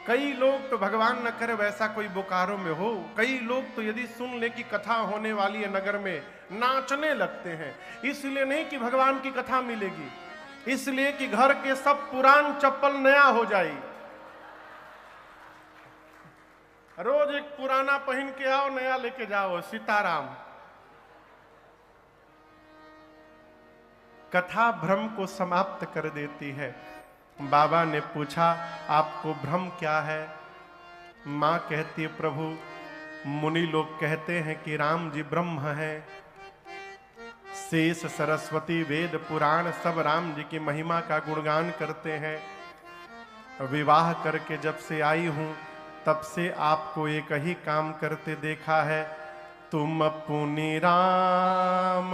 कई लोग तो भगवान न करे वैसा कोई बोकारो में हो, कई लोग तो यदि सुन ले कि कथा होने वाली है नगर में, नाचने लगते हैं। इसलिए नहीं कि भगवान की कथा मिलेगी, इसलिए कि घर के सब पुरान चप्पल नया हो जाए। रोज एक पुराना पहन के आओ, नया लेके जाओ। सीताराम। कथा भ्रम को समाप्त कर देती है। बाबा ने पूछा, आपको भ्रम क्या है? मां कहती है, प्रभु मुनि लोग कहते हैं कि राम जी ब्रह्म हैं। शेष सरस्वती वेद पुराण सब राम जी की महिमा का गुणगान करते हैं। विवाह करके जब से आई हूं तब से आपको एक ही काम करते देखा है, तुम पुनि राम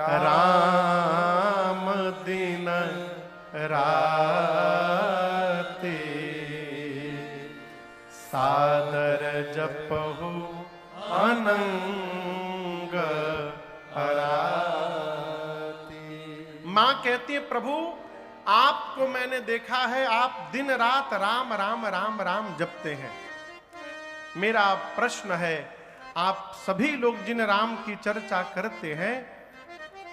राम दिन राते, सादर जपहु अनंग हराती। मां कहती है, प्रभु आपको मैंने देखा है, आप दिन रात राम राम राम राम जपते हैं। मेरा प्रश्न है, आप सभी लोग जिन राम की चर्चा करते हैं,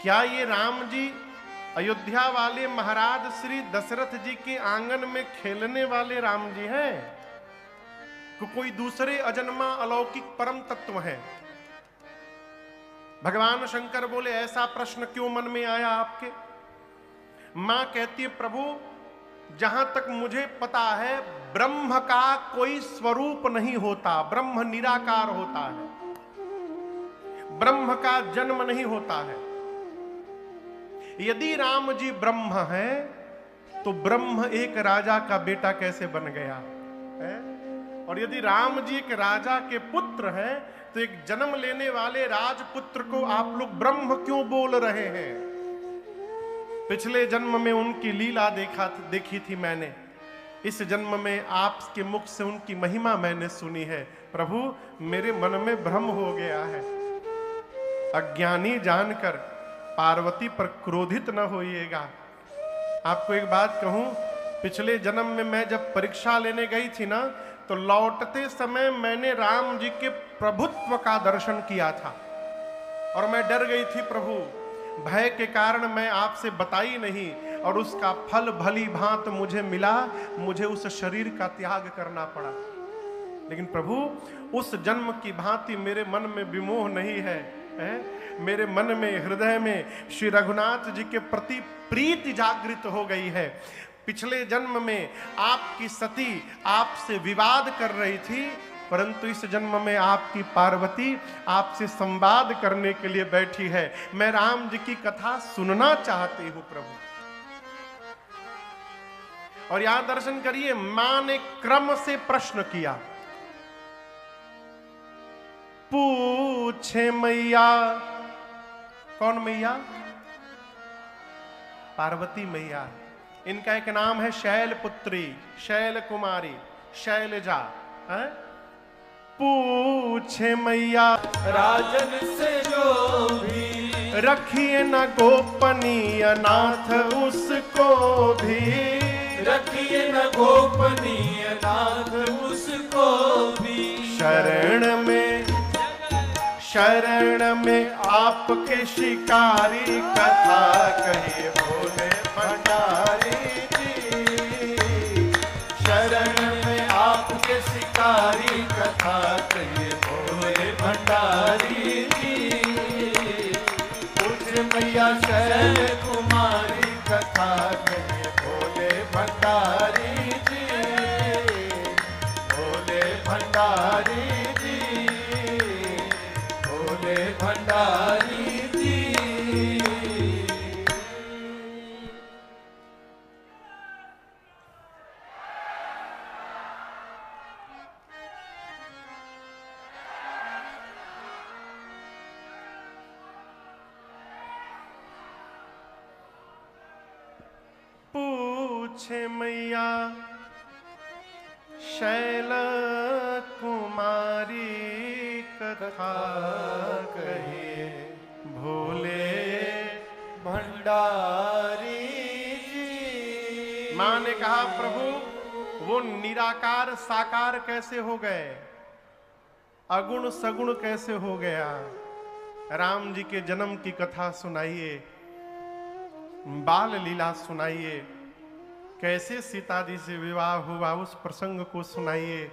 क्या ये राम जी अयोध्या वाले महाराज श्री दशरथ जी के आंगन में खेलने वाले राम जी हैं, कि कोई दूसरे अजन्मा अलौकिक परम तत्व है? भगवान शंकर बोले, ऐसा प्रश्न क्यों मन में आया आपके? मां कहती है, प्रभु जहां तक मुझे पता है, ब्रह्म का कोई स्वरूप नहीं होता, ब्रह्म निराकार होता है, ब्रह्म का जन्म नहीं होता है। यदि राम जी ब्रह्म है तो ब्रह्म एक राजा का बेटा कैसे बन गया है? और यदि राम जी एक राजा के पुत्र हैं तो एक जन्म लेने वाले राजपुत्र को आप लोग ब्रह्म क्यों बोल रहे हैं? पिछले जन्म में उनकी लीला देखी थी मैंने, इस जन्म में आपके मुख से उनकी महिमा मैंने सुनी है। प्रभु मेरे मन में भ्रम हो गया है, अज्ञानी जानकर पार्वती पर क्रोधित न होइएगा। आपको एक बात कहूं, पिछले जन्म में मैं जब परीक्षा लेने गई थी ना, तो लौटते समय मैंने राम जी के प्रभुत्व का दर्शन किया था और मैं डर गई थी प्रभु, भय के कारण मैं आपसे बताई नहीं, और उसका फल भली भांत मुझे मिला, मुझे उस शरीर का त्याग करना पड़ा। लेकिन प्रभु उस जन्म की भांति मेरे मन में विमोह नहीं है, मेरे मन में हृदय में श्री रघुनाथ जी के प्रति प्रीति जागृत हो गई है। पिछले जन्म में आपकी सती आपसे विवाद कर रही थी, परंतु इस जन्म में आपकी पार्वती आपसे संवाद करने के लिए बैठी है। मैं राम जी की कथा सुनना चाहती हूं प्रभु। और यहां दर्शन करिए, मां ने क्रम से प्रश्न किया, पूछे मैया। कौन मैया? पार्वती मैया। इनका एक नाम है शैलपुत्री, शैल कुमारी, शैलजा है। पूछे मैया राजन से जो भी रखिए न गोपनीय नाथ उसको भी, रखिए न गोपनीय नाथ उसको भी। शरण में आपके शिकारी कथा कहिए भोले भंडारी जी। शरण में आपके शिकारी कथा कहिए भोले भंडारी जी। पूछ मैया शैल कुमारी कथा कहिए भोले भंडारी जी। भोले भंडारी जी, भोले भंडारी जी। पूछे मैया शैल कुमारी कथा कहिए भोले भंडारी जी। मां ने कहा, प्रभु वो निराकार साकार कैसे हो गए, अगुण सगुण कैसे हो गया। राम जी के जन्म की कथा सुनाइए, बाल लीला सुनाइए, कैसे सीता जी से विवाह हुआ उस प्रसंग को सुनाइए।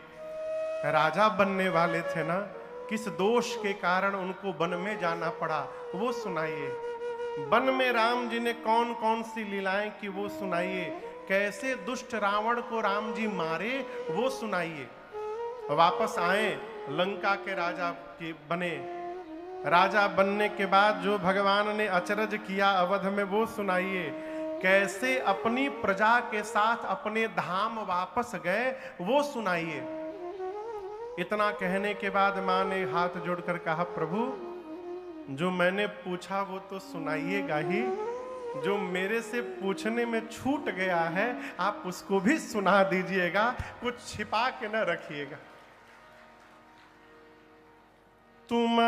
राजा बनने वाले थे ना, किस दोष के कारण उनको वन में जाना पड़ा वो सुनाइए। वन में राम जी ने कौन कौन सी लीलाएं की वो सुनाइए। कैसे दुष्ट रावण को राम जी मारे वो सुनाइए। वापस आए, लंका के राजा के बने। राजा बनने के बाद जो भगवान ने अचरज किया अवध में वो सुनाइए। कैसे अपनी प्रजा के साथ अपने धाम वापस गए वो सुनाइए। इतना कहने के बाद मां ने हाथ जोड़कर कहा, प्रभु जो मैंने पूछा वो तो सुनाइएगा ही, जो मेरे से पूछने में छूट गया है आप उसको भी सुना दीजिएगा, कुछ छिपा के न रखिएगा। तुम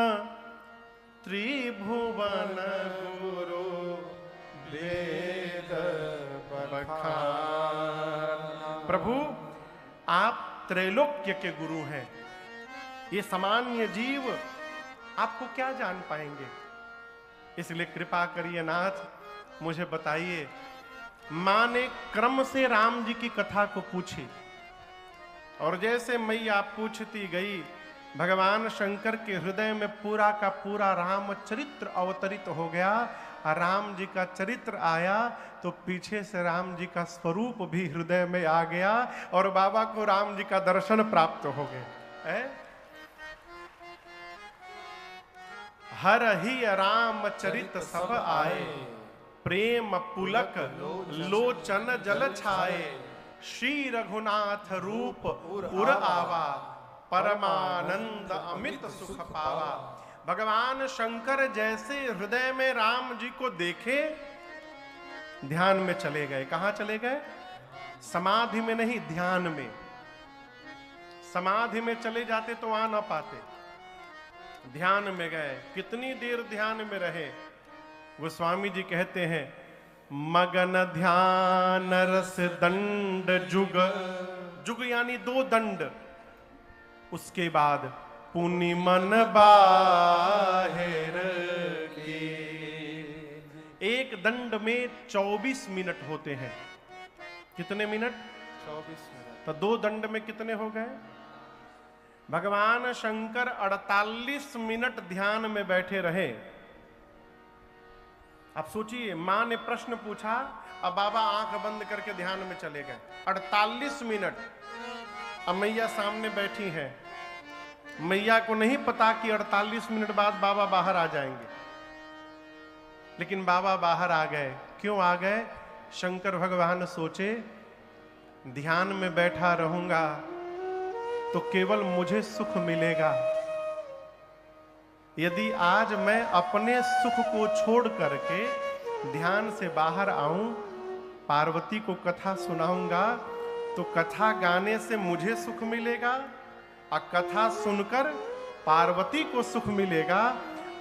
त्रिभुवन गुरु वेद बखान। प्रभु आप त्रैलोक्य के गुरु हैं, ये सामान्य जीव आपको क्या जान पाएंगे। इसलिए कृपा करिए नाथ, मुझे बताइए। मां ने क्रम से राम जी की कथा को पूछी और जैसे मैया पूछती गई, भगवान शंकर के हृदय में पूरा का पूरा राम चरित्र अवतरित हो गया। राम जी का चरित्र आया तो पीछे से राम जी का स्वरूप भी हृदय में आ गया और बाबा को राम जी का दर्शन प्राप्त हो गए। हर ही राम चरित सब आए, प्रेम पुलक लोचन जल छाए। श्री रघुनाथ रूप उर आवा, परमानंद अमित सुख पावा। भगवान शंकर जैसे हृदय में राम जी को देखे, ध्यान में चले गए। कहां चले गए? समाधि में नहीं, ध्यान में। समाधि में चले जाते तो आ ना पाते, ध्यान में गए। कितनी देर ध्यान में रहे? गोस्वामी जी कहते हैं, मगन ध्यान रस दंड जुग। जुग यानी 2 दंड। उसके बाद पुनि मन बाहिर की। एक दंड में 24 मिनट होते हैं। कितने मिनट? 24 मिनट। तो 2 दंड में कितने हो गए? भगवान शंकर 48 मिनट ध्यान में बैठे रहे। आप सोचिए, मां ने प्रश्न पूछा, अब बाबा आंख बंद करके ध्यान में चले गए। 48 मिनट। अब मैया सामने बैठी हैं। मैया को नहीं पता कि 48 मिनट बाद बाबा बाहर आ जाएंगे, लेकिन बाबा बाहर आ गए। क्यों आ गए? शंकर भगवान सोचे, ध्यान में बैठा रहूंगा तो केवल मुझे सुख मिलेगा। यदि आज मैं अपने सुख को छोड़ करके ध्यान से बाहर आऊं, पार्वती को कथा सुनाऊंगा, तो कथा गाने से मुझे सुख मिलेगा और कथा सुनकर पार्वती को सुख मिलेगा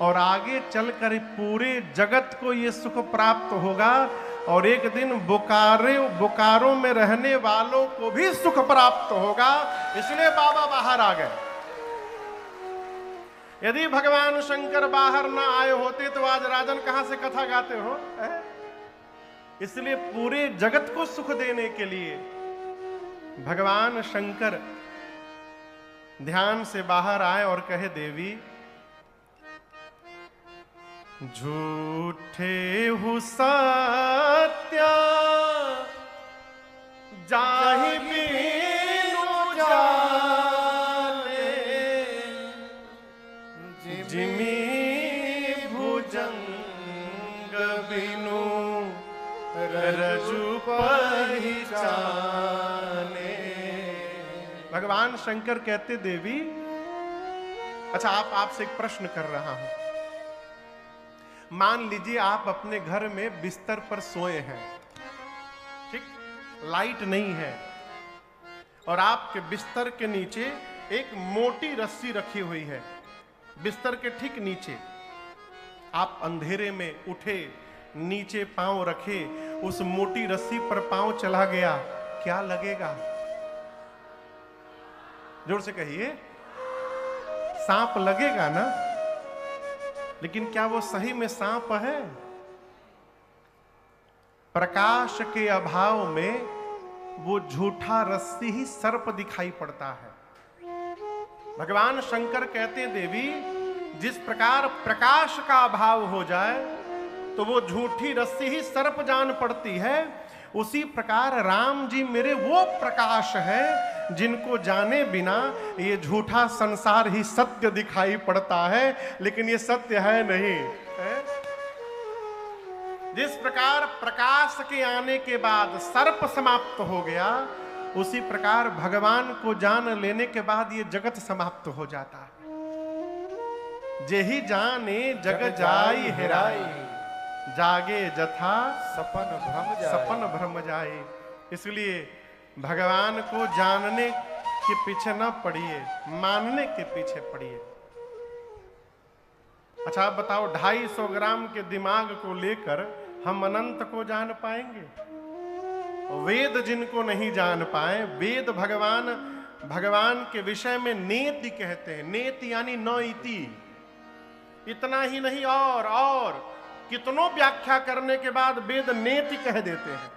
और आगे चलकर पूरे जगत को ये सुख प्राप्त होगा और एक दिन बोकारो में रहने वालों को भी सुख प्राप्त होगा। इसलिए बाबा बाहर आ गए। यदि भगवान शंकर बाहर ना आए होते तो आज राजन कहां से कथा गाते हो? इसलिए पूरे जगत को सुख देने के लिए भगवान शंकर ध्यान से बाहर आए और कहे, देवी झूठे हु सत्या जाहि बिनु जाने, जिमी भुजंग बिनु रजु पहचाने। भगवान शंकर कहते, देवी अच्छा आपसे एक प्रश्न कर रहा हूं। मान लीजिए आप अपने घर में बिस्तर पर सोए हैं, ठीक, लाइट नहीं है और आपके बिस्तर के नीचे एक मोटी रस्सी रखी हुई है। बिस्तर के ठीक नीचे आप अंधेरे में उठे, नीचे पांव रखे, उस मोटी रस्सी पर पांव चला गया, क्या लगेगा? जोर से कहिए, सांप लगेगा ना, लेकिन क्या वो सही में सांप है? प्रकाश के अभाव में वो झूठा रस्सी ही सर्प दिखाई पड़ता है। भगवान शंकर कहते हैं, देवी जिस प्रकार प्रकाश का अभाव हो जाए तो वो झूठी रस्सी ही सर्प जान पड़ती है, उसी प्रकार राम जी मेरे वो प्रकाश है जिनको जाने बिना ये झूठा संसार ही सत्य दिखाई पड़ता है, लेकिन ये सत्य है नहीं है? जिस प्रकार प्रकाश के आने के बाद सर्प समाप्त हो गया, उसी प्रकार भगवान को जान लेने के बाद ये जगत समाप्त हो जाता है। जेहि जाने जग जाई हेराई, जागे जथा सपन भ्रम जाए। इसलिए भगवान को जानने के पीछे न पड़िए, मानने के पीछे पड़िए। अच्छा आप बताओ, 250 ग्राम के दिमाग को लेकर हम अनंत को जान पाएंगे? वेद जिनको नहीं जान पाए, वेद भगवान के विषय में नेति कहते हैं। नेति यानी न इति, इतना ही नहीं और कितनों व्याख्या करने के बाद वेद नेति कह देते हैं,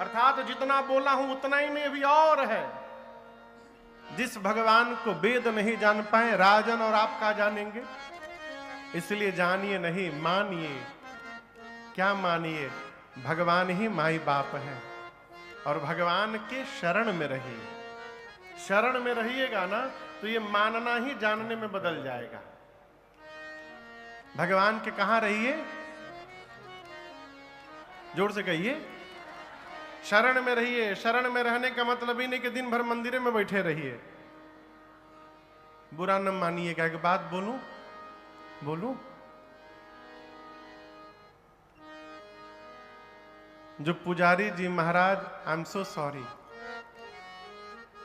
अर्थात जितना बोला हूं उतना ही नहीं, अभी और है। जिस भगवान को वेद नहीं जान पाए, राजन और आप का जानेंगे? इसलिए जानिए नहीं, मानिए। क्या मानिए? भगवान ही माई बाप है, और भगवान के शरण में रहिए। शरण में रहिएगा ना तो ये मानना ही जानने में बदल जाएगा। भगवान के कहां रहिए? जोर से कहिए, शरण में रहिए। शरण में रहने का मतलब ही नहीं कि दिन भर मंदिर में बैठे रहिए। बुरा न मानिएगा, एक बात बोलूं? जो पुजारी जी महाराज, आई एम सो सॉरी,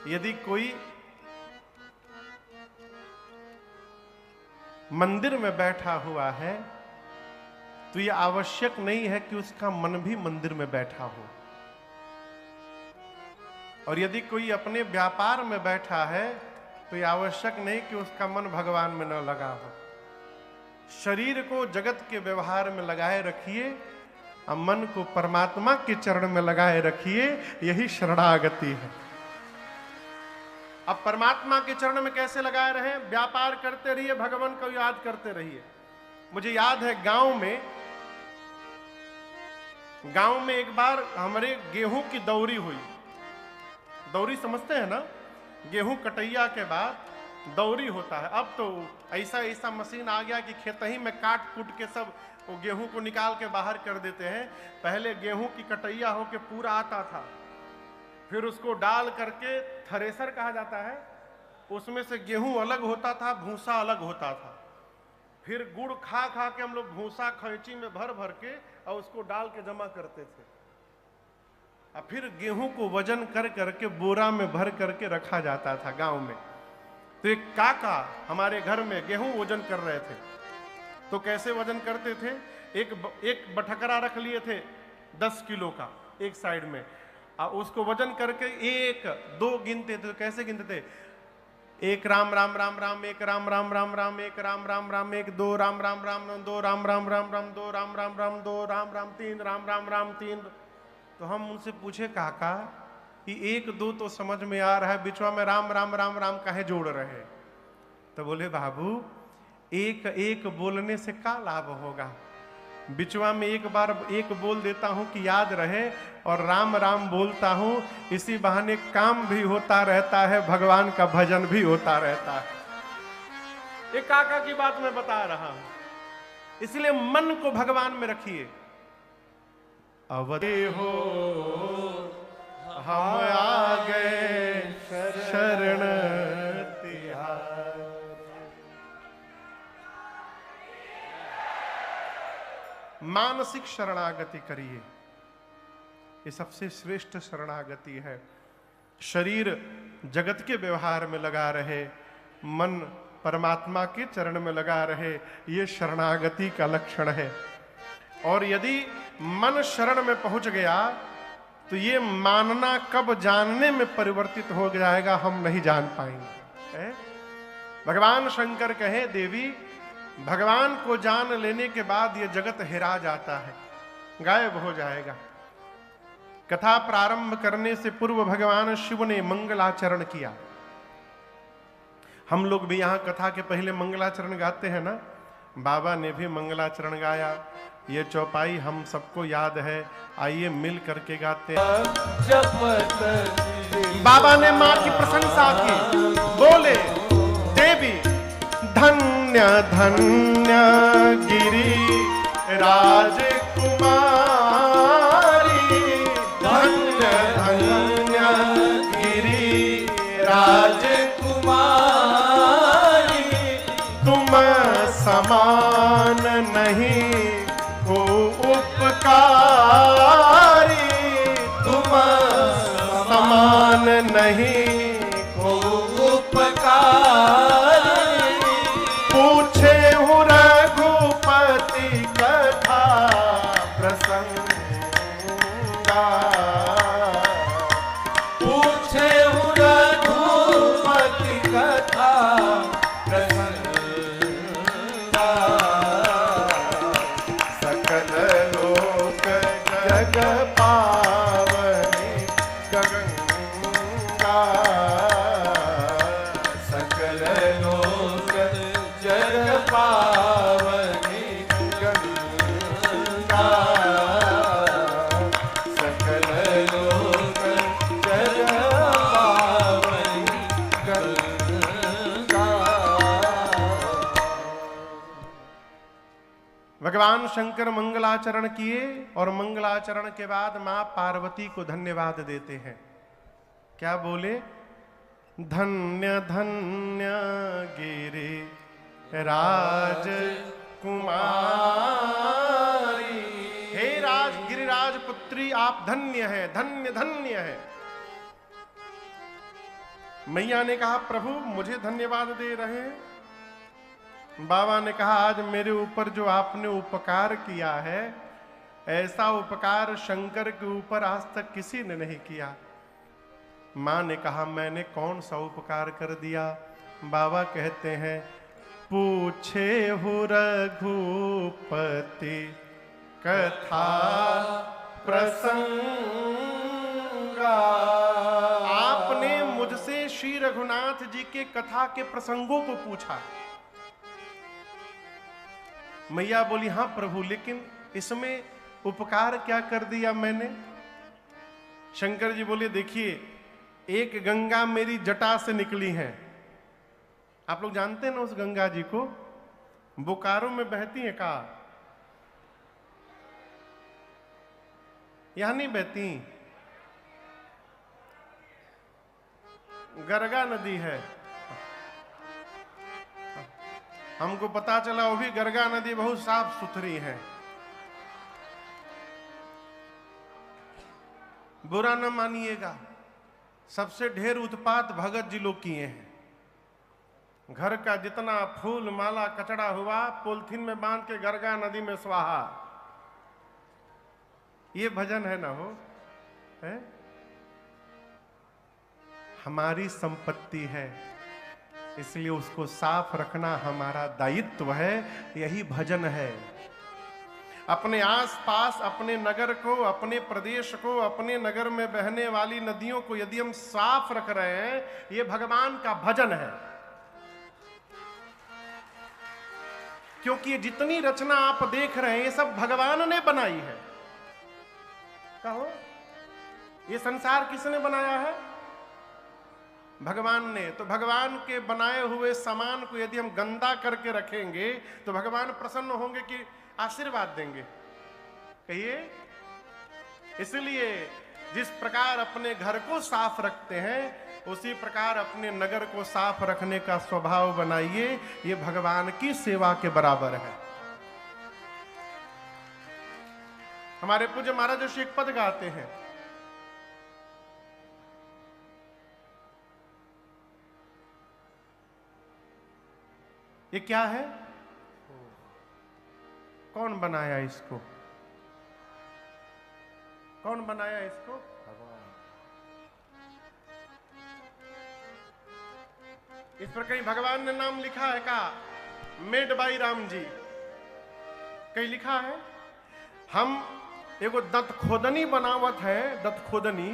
यदि कोई मंदिर में बैठा हुआ है तो यह आवश्यक नहीं है कि उसका मन भी मंदिर में बैठा हो। और यदि कोई अपने व्यापार में बैठा है तो यह आवश्यक नहीं कि उसका मन भगवान में न लगा हो। शरीर को जगत के व्यवहार में लगाए रखिए, अब मन को परमात्मा के चरण में लगाए रखिए, यही शरणागति है। अब परमात्मा के चरण में कैसे लगाए रहे? व्यापार करते रहिए, भगवान को याद करते रहिए। मुझे याद है गांव में एक बार हमारे गेहूं की दौरी हुई। दौरी समझते हैं ना? गेहूं कटैया के बाद दौरी होता है। अब तो ऐसा मशीन आ गया कि खेतही में काट कूट के सब वो गेहूं को निकाल के बाहर कर देते हैं। पहले गेहूं की कटैया होके पूरा आता था, फिर उसको डाल करके थ्रेसर कहा जाता है, उसमें से गेहूं अलग होता था, भूसा अलग होता था। फिर गुड़ खा के हम लोग भूसा खैंची में भर के और उसको डाल के जमा करते थे। और फिर गेहूं को वजन करके बोरा में भर करके रखा जाता था गांव में। तो एक काका हमारे घर में गेहूं वजन कर रहे थे। तो कैसे वजन करते थे? एक बटखरा रख लिए थे 10 किलो का एक साइड में, और उसको वजन करके 1 2 गिनते थे। तो कैसे गिनते थे? 1 राम राम राम राम, 1 राम राम राम राम, 1 राम राम राम 1, 2 राम राम राम राम, 2 राम राम राम राम, 2 राम राम राम 2 राम राम 3 राम राम राम 3। तो हम उनसे पूछे, काका कि 1 2 तो समझ में आ रहा है, बिचवा में राम राम राम राम काहे जोड़ रहे? तो बोले, बाबू एक बोलने से क्या लाभ होगा? बिचवा में एक बार एक बोल देता हूं कि याद रहे, और राम राम बोलता हूं, इसी बहाने काम भी होता रहता है, भगवान का भजन भी होता रहता है। एक काका की बात मैं बता रहा हूं। इसलिए मन को भगवान में रखिए। अवधि हो हम आ गए शरण तिहार। मानसिक शरणागति करिए, ये सबसे श्रेष्ठ शरणागति है। शरीर जगत के व्यवहार में लगा रहे, मन परमात्मा के चरण में लगा रहे, ये शरणागति का लक्षण है। और यदि मन शरण में पहुंच गया तो ये मानना कब जानने में परिवर्तित हो जाएगा हम नहीं जान पाएंगे। है? भगवान शंकर कहे देवी, भगवान को जान लेने के बाद ये जगत हिरा जाता है, गायब हो जाएगा। कथा प्रारंभ करने से पूर्व भगवान शिव ने मंगलाचरण किया। हम लोग भी यहां कथा के पहले मंगलाचरण गाते हैं ना, बाबा ने भी मंगलाचरण गाया। ये चौपाई हम सबको याद है, आइए मिल करके गाते हैं। बाबा ने मां की प्रशंसा की, बोले देवी धन्य धन्य गिरी राजकुमारी, धन्य धन्य गिरी राजकुमारी, तुम समान नहीं हो उपकारी, तुम समान नहीं हो उपकारी। पूछे हूँ रघुपति कथा प्रसंगा, पूछे हूँ रघुपति कथा प्रसंगा। सकल लोक जग पावनी गंगा, सकल लोक जग पावनी गंगा, सकल लोक जग पावनी गंगा। भगवान शंकर मंगलाचरण किए और मंगलाचरण के बाद मां पार्वती को धन्यवाद देते हैं। क्या बोले? धन्य धन्य गिरि राज कुमारी, हे राज गिरिराज पुत्री आप धन्य हैं, धन्य धन्य है। मैया ने कहा प्रभु मुझे धन्यवाद दे रहे हैं? बाबा ने कहा आज मेरे ऊपर जो आपने उपकार किया है, ऐसा उपकार शंकर के ऊपर आज तक किसी ने नहीं किया। मां ने कहा मैंने कौन सा उपकार कर दिया? बाबा कहते हैं पूछे हो रघुपति कथा प्रसंगा, आपने मुझसे श्री रघुनाथ जी के कथा के प्रसंगों को पूछा। मैया बोली हाँ प्रभु, लेकिन इसमें उपकार क्या कर दिया मैंने? शंकर जी बोले देखिए, एक गंगा मेरी जटा से निकली है। आप लोग जानते हैं ना उस गंगा जी को? बोकारो में बहती है का? यहां नहीं बहती, गरगा नदी है। हमको पता चला वो भी गरगा नदी बहुत साफ सुथरी है। बुरा न मानिएगा, सबसे ढेर उत्पात भगत जी लोग किए हैं। घर का जितना फूल माला कचड़ा हुआ पॉलिथीन में बांध के गरगा नदी में स्वाहा। ये भजन है ना हो है? हमारी संपत्ति है, इसलिए उसको साफ रखना हमारा दायित्व है। यही भजन है। अपने आसपास, अपने नगर को, अपने प्रदेश को, अपने नगर में बहने वाली नदियों को यदि हम साफ रख रहे हैं, ये भगवान का भजन है। क्योंकि ये जितनी रचना आप देख रहे हैं ये सब भगवान ने बनाई है। कहो ये संसार किसने बनाया है? भगवान ने। तो भगवान के बनाए हुए सामान को यदि हम गंदा करके रखेंगे तो भगवान प्रसन्न होंगे कि आशीर्वाद देंगे? कहिए। इसलिए जिस प्रकार अपने घर को साफ रखते हैं उसी प्रकार अपने नगर को साफ रखने का स्वभाव बनाइए। ये भगवान की सेवा के बराबर है। हमारे पूज्य महाराज ऋषि एक पद गाते हैं, ये क्या है? कौन बनाया इसको? कौन बनाया इसको? इस पर कहीं भगवान ने नाम लिखा है का मेड बाई राम जी, कहीं लिखा है? हम एगो दत्त खोदनी बनावत है, दत्त खोदनी,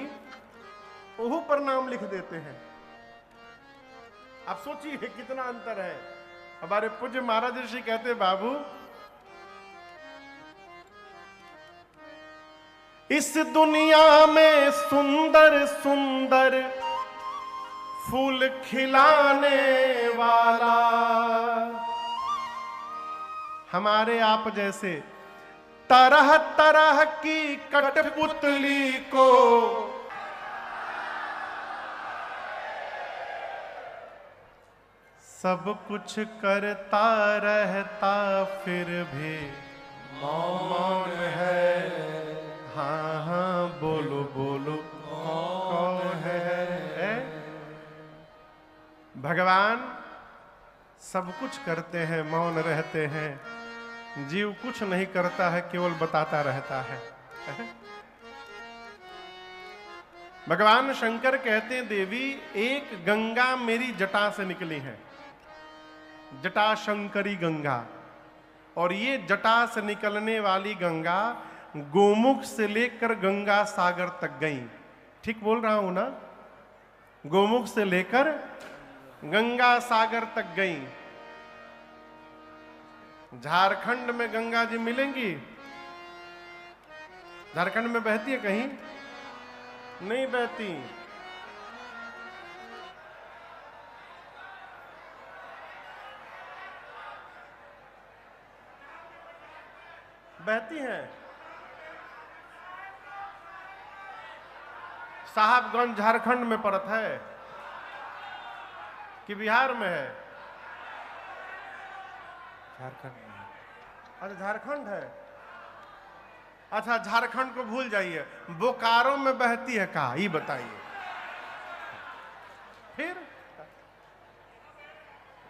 ओहू पर नाम लिख देते हैं। आप सोचिए कितना अंतर है। हमारे पूज्य महाराज ऋषि कहते, बाबू इस दुनिया में सुंदर सुंदर फूल खिलाने वाला हमारे आप जैसे तरह तरह की कठपुतली को सब कुछ करता रहता फिर भी मौन है। हाँ हाँ बोलो बोलो कौन है? भगवान सब कुछ करते हैं, मौन रहते हैं, जीव कुछ नहीं करता है, केवल बताता रहता है। भगवान शंकर कहते हैं, देवी एक गंगा मेरी जटा से निकली है, जटा शंकरी गंगा, और ये जटा से निकलने वाली गंगा गोमुख से लेकर गंगा सागर तक गई। ठीक बोल रहा हूं ना? गोमुख से लेकर गंगा सागर तक गई। झारखंड में गंगा जी मिलेंगी? झारखंड में बहती है कहीं? नहीं बहती। बहती हैं। साहबगंज झारखंड में पड़त है कि बिहार में है? झारखंड में। अच्छा झारखंड है। अच्छा झारखंड को भूल जाइए, बोकारो में बहती है का? ये बताइए। फिर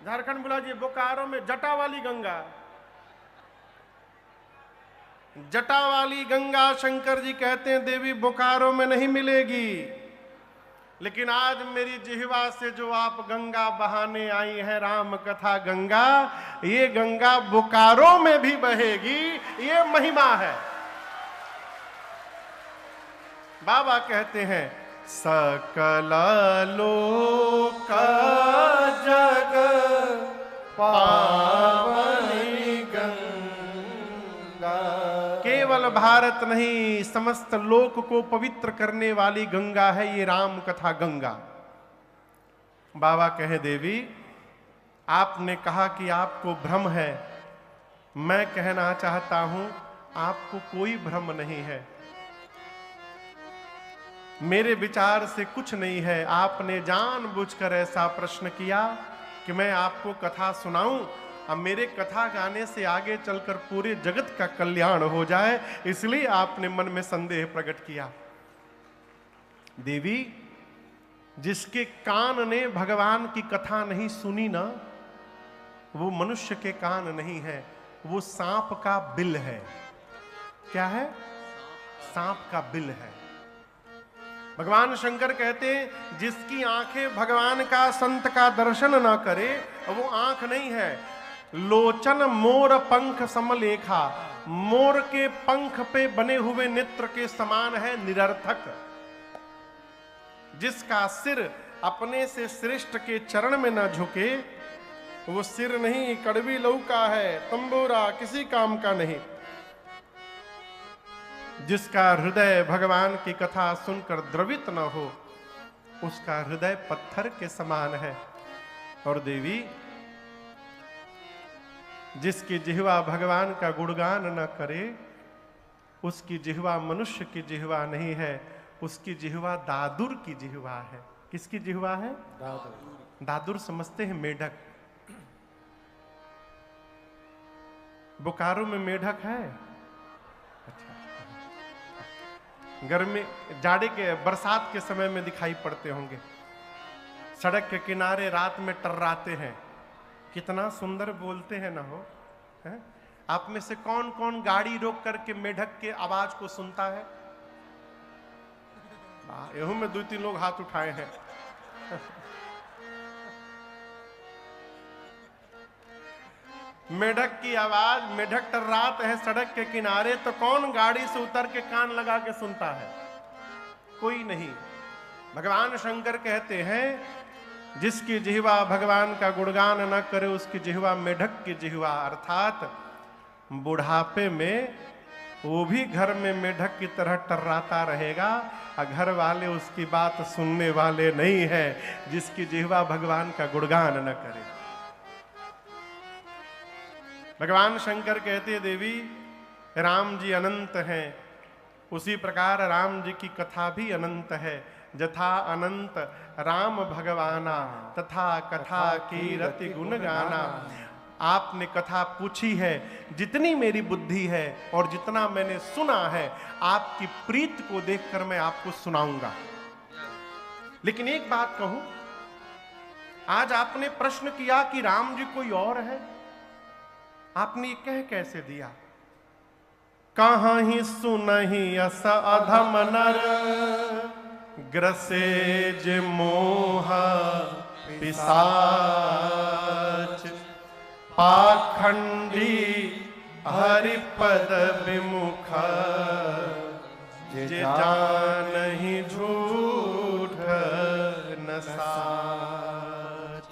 झारखंड बुला जी, बोकारो में जटा वाली गंगा, जटा वाली गंगा शंकर जी कहते हैं देवी बोकारो में नहीं मिलेगी, लेकिन आज मेरी जिह्वा से जो आप गंगा बहाने आई है, राम कथा गंगा, ये गंगा बोकारो में भी बहेगी, ये महिमा है। बाबा कहते हैं सकल लोक जग पावनी गंगा, केवल भारत नहीं समस्त लोक को पवित्र करने वाली गंगा है ये राम कथा गंगा। बाबा कहे देवी आपने कहा कि आपको भ्रम है, मैं कहना चाहता हूं आपको कोई भ्रम नहीं है, मेरे विचार से कुछ नहीं है। आपने जानबूझकर ऐसा प्रश्न किया कि मैं आपको कथा सुनाऊं, अब मेरे कथा गाने से आगे चलकर पूरे जगत का कल्याण हो जाए, इसलिए आपने मन में संदेह प्रकट किया। देवी जिसके कान ने भगवान की कथा नहीं सुनी ना, वो मनुष्य के कान नहीं है, वो सांप का बिल है। क्या है? सांप का बिल है। भगवान शंकर कहते हैं जिसकी आंखें भगवान का संत का दर्शन ना करे वो आंख नहीं है। लोचन मोर पंख समलेखा, मोर के पंख पे बने हुए नेत्र के समान है, निरर्थक। जिसका सिर अपने से श्रेष्ठ के चरण में न झुके वो सिर नहीं, कड़वी लौका है, तंबूरा किसी काम का नहीं। जिसका हृदय भगवान की कथा सुनकर द्रवित न हो उसका हृदय पत्थर के समान है। और देवी जिसकी जिह्वा भगवान का गुणगान न करे उसकी जिह्वा मनुष्य की जिह्वा नहीं है, उसकी जिह्वा दादुर की जिह्वा है। किसकी जिह्वा है? दादुर। दादुर समझते हैं मेढक। बोकारो में मेढक है? अच्छा, गर्मी जाड़े के बरसात के समय में दिखाई पड़ते होंगे, सड़क के किनारे रात में टर्राते हैं, कितना सुंदर बोलते हैं ना हो है? आप में से कौन कौन गाड़ी रोक करके मेढक के आवाज को सुनता है? एहू में 2-3 लोग हाथ उठाए हैं। मेढक की आवाज, मेढक टर्रात है सड़क के किनारे, तो कौन गाड़ी से उतर के कान लगा के सुनता है? कोई नहीं। भगवान शंकर कहते हैं जिसकी जिह्वा भगवान का गुणगान न करे उसकी जिह्वा मेढक की जिह्वा, अर्थात बुढ़ापे में वो भी घर में मेढक की तरह टर्राता रहेगा और घर वाले उसकी बात सुनने वाले नहीं है, जिसकी जिह्वा भगवान का गुणगान न करे। भगवान शंकर कहते देवी राम जी अनंत हैं, उसी प्रकार राम जी की कथा भी अनंत है। जथा अनंत राम भगवाना तथा कथा कीरति गुण गाना। आपने कथा पूछी है, जितनी मेरी बुद्धि है और जितना मैंने सुना है, आपकी प्रीत को देखकर मैं आपको सुनाऊंगा। लेकिन एक बात कहूं, आज आपने प्रश्न किया कि राम जी कोई और है, आपने ये कह कैसे दिया? कहाँ ही सुनहि अस अधम नर, ग्रसे जे मोह पिशाच, पाखंडी हरिपद विमुख, जे जानहि झूठ न साच।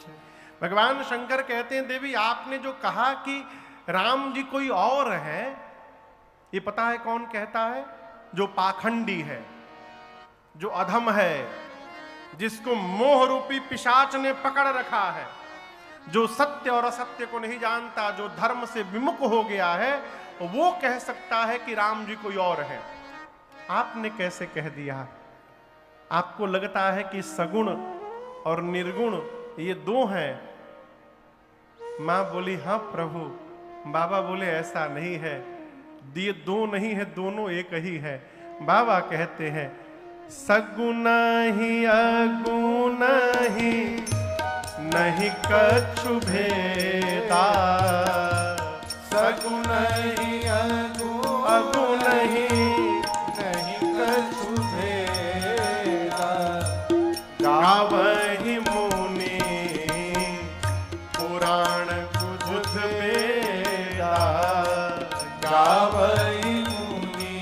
भगवान शंकर कहते हैं देवी आपने जो कहा कि राम जी कोई और है, ये पता है कौन कहता है? जो पाखंडी है, जो अधम है, जिसको मोह रूपी पिशाच ने पकड़ रखा है, जो सत्य और असत्य को नहीं जानता, जो धर्म से विमुख हो गया है, वो कह सकता है कि राम जी कोई और है। आपने कैसे कह दिया? आपको लगता है कि सगुण और निर्गुण ये दो हैं? मां बोली हाँ प्रभु। बाबा बोले ऐसा नहीं है, ये दो नहीं है, दोनों एक ही है। बाबा कहते हैं सगुण ही अगुण ही नहीं कछु भेदा, सगुण ही अगुण ही नहीं कछु भेदा, गावहि मुनि पुराण बुध वेदा, गावहि मुनि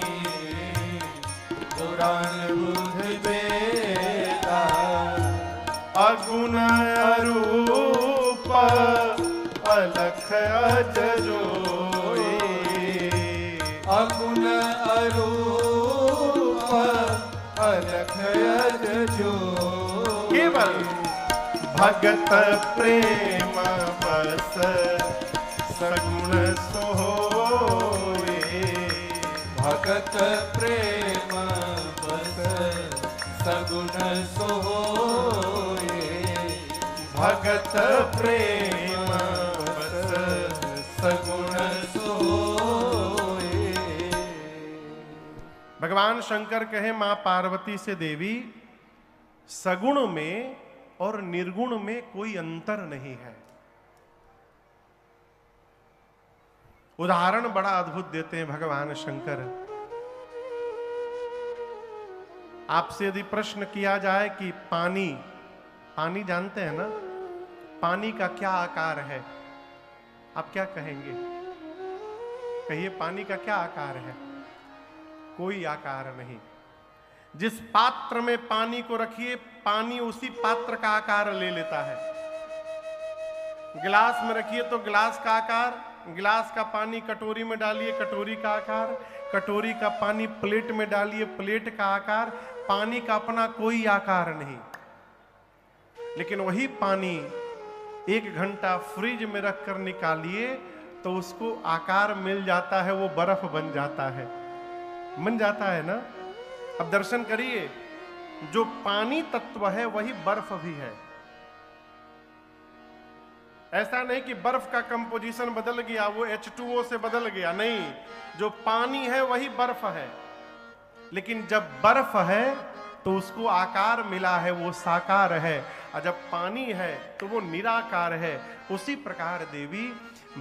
पुराण बुध वेदा, अगुण अरूप अलख अजोई, अगुण अरूप अलख अजोई, केवल भगत प्रेम बस सगुण सोए, भगत प्रेम बस सगुण सोए, भगत प्रेम बस सगुण सोए। भगवान शंकर कहे मां पार्वती से देवी सगुण में और निर्गुण में कोई अंतर नहीं है। उदाहरण बड़ा अद्भुत देते हैं भगवान शंकर। आपसे यदि प्रश्न किया जाए कि पानी, पानी जानते हैं ना, पानी का क्या आकार है, आप क्या कहेंगे? कहिए पानी का क्या आकार है? कोई आकार नहीं। जिस पात्र में पानी को रखिए, पानी उसी पात्र का आकार ले लेता है। गिलास में रखिए तो गिलास का आकार, गिलास का पानी कटोरी में डालिए कटोरी का आकार, कटोरी का पानी प्लेट में डालिए प्लेट का आकार। पानी का अपना कोई आकार नहीं। लेकिन वही पानी 1 घंटा फ्रिज में रखकर निकालिए तो उसको आकार मिल जाता है, वो बर्फ बन जाता है, बन जाता है ना। अब दर्शन करिए, जो पानी तत्व है वही बर्फ भी है। ऐसा नहीं कि बर्फ का कंपोजिशन बदल गया, वो H2O से बदल गया, नहीं, जो पानी है वही बर्फ है। लेकिन जब बर्फ है तो उसको आकार मिला है, वो साकार है, और जब पानी है तो वो निराकार है। उसी प्रकार देवी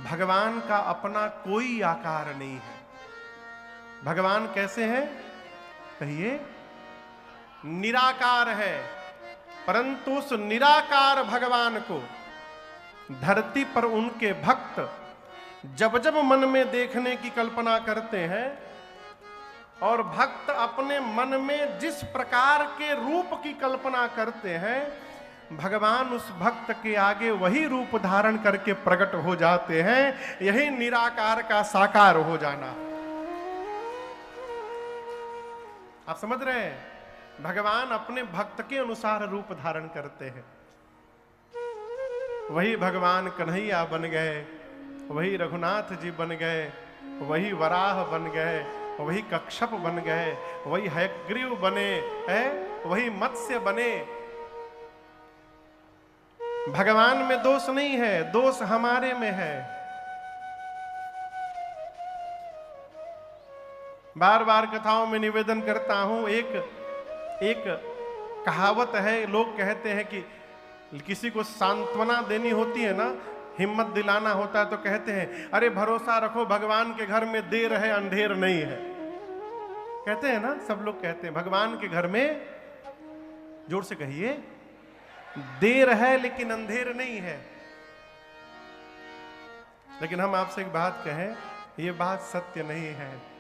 भगवान का अपना कोई आकार नहीं है। भगवान कैसे हैं? कहिए, निराकार है। परंतु उस निराकार भगवान को धरती पर उनके भक्त जब जब मन में देखने की कल्पना करते हैं और भक्त अपने मन में जिस प्रकार के रूप की कल्पना करते हैं, भगवान उस भक्त के आगे वही रूप धारण करके प्रकट हो जाते हैं। यही निराकार का साकार हो जाना। आप समझ रहे हैं? भगवान अपने भक्त के अनुसार रूप धारण करते हैं। वही भगवान कन्हैया बन गए, वही रघुनाथ जी बन गए, वही वराह बन गए, वही कच्छप बन गए, वही हयग्रीव बने, वही मत्स्य बने। भगवान में दोष नहीं है, दोष हमारे में है। बार बार कथाओं में निवेदन करता हूं, एक कहावत है, लोग कहते हैं कि किसी को सांत्वना देनी होती है ना, हिम्मत दिलाना होता है, तो कहते हैं अरे भरोसा रखो भगवान के घर में देर है अंधेर नहीं है। कहते हैं ना, सब लोग कहते हैं भगवान के घर में, जोर से कहिए, देर है लेकिन अंधेर नहीं है। लेकिन हम आपसे एक बात कहें, ये बात सत्य नहीं है।